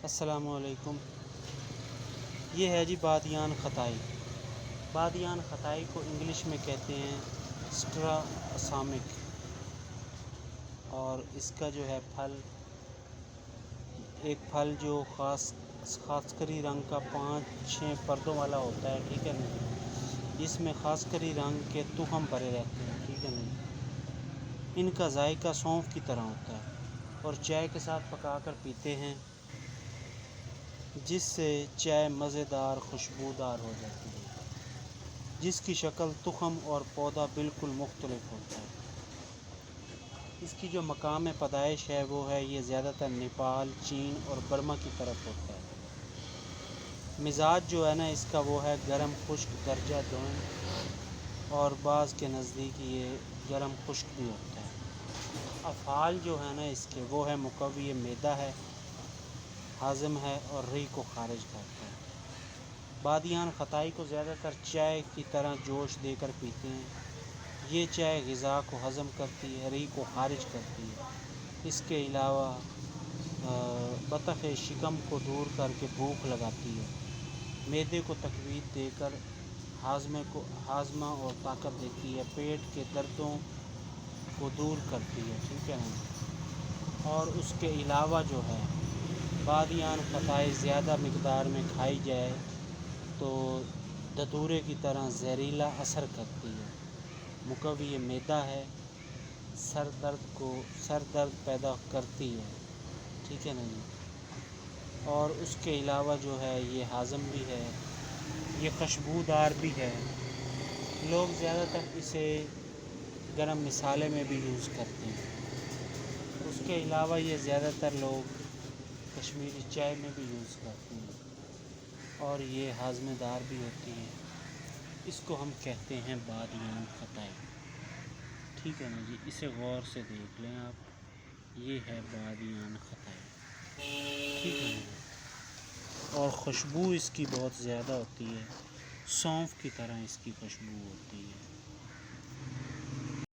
السلام علیکم۔ یہ ہے جی بادیان خطائی۔ بادیان خطائی کو انگلش میں کہتے ہیں سٹرا اسامک، اور اس کا جو ہے پھل ایک پھل جو خاص کری رنگ کا 5-6 پردوں والا ہوتا ہے، ٹھیک ہے نا جی، جس میں خاص کری رنگ کے تخم بھرے رہتے ہیں، ٹھیک ہے نا جی۔ ان کا ذائقہ سونف کی طرح ہوتا ہے اور چائے کے ساتھ پکا کر پیتے ہیں، جس سے چائے مزیدار خوشبودار ہو جاتی ہے، جس کی شکل تخم اور پودا بالکل مختلف ہوتا ہے۔ اس کی جو مقام پیدائش ہے وہ ہے، یہ زیادہ تر نیپال، چین اور برما کی طرف ہوتا ہے۔ مزاج جو ہے نا اس کا وہ ہے گرم خشک درجہ دوئم، اور بعض کے نزدیک یہ گرم خشک بھی ہوتا ہے۔ افعال جو ہے نا اس کے وہ ہے مقوی معدہ ہے، ہاضم ہے اور ریح کو خارج کرتا ہے۔ بادیان خطائی کو زیادہ تر چائے کی طرح جوش دے کر پیتے ہیں۔ یہ چائے غذا کو ہضم کرتی ہے، ریح کو خارج کرتی ہے۔ اس کے علاوہ بطخ شکم کو دور کر کے بھوک لگاتی ہے، معدے کو تقویت دے کر ہاضمہ اور طاقت دیتی ہے، پیٹ کے دردوں کو دور کرتی ہے، ٹھیک ہے نا۔ اور اس کے علاوہ جو ہے بادیان خطائی زیادہ مقدار میں کھائی جائے تو دھتورے کی طرح زہریلا اثر کرتی ہے، مقوی معدہ ہے، سر درد پیدا کرتی ہے، ٹھیک ہے نا جی۔ اور اس کے علاوہ جو ہے یہ ہاضم بھی ہے، یہ خوشبودار بھی ہے۔ لوگ زیادہ تر اسے گرم مسالے میں بھی یوز کرتے ہیں۔ اس کے علاوہ یہ زیادہ تر لوگ کشمیری چائے میں بھی یوز کرتے ہیں، اور یہ ہاضمے دار بھی ہوتی ہے۔ اس کو ہم کہتے ہیں بادیان خطائی، ٹھیک ہے نا جی۔ اسے غور سے دیکھ لیں آپ، یہ ہے بادیان خطائی، ٹھیک ہے نا جی۔ اور خوشبو اس کی بہت زیادہ ہوتی ہے، سونف کی طرح اس کی خوشبو ہوتی ہے۔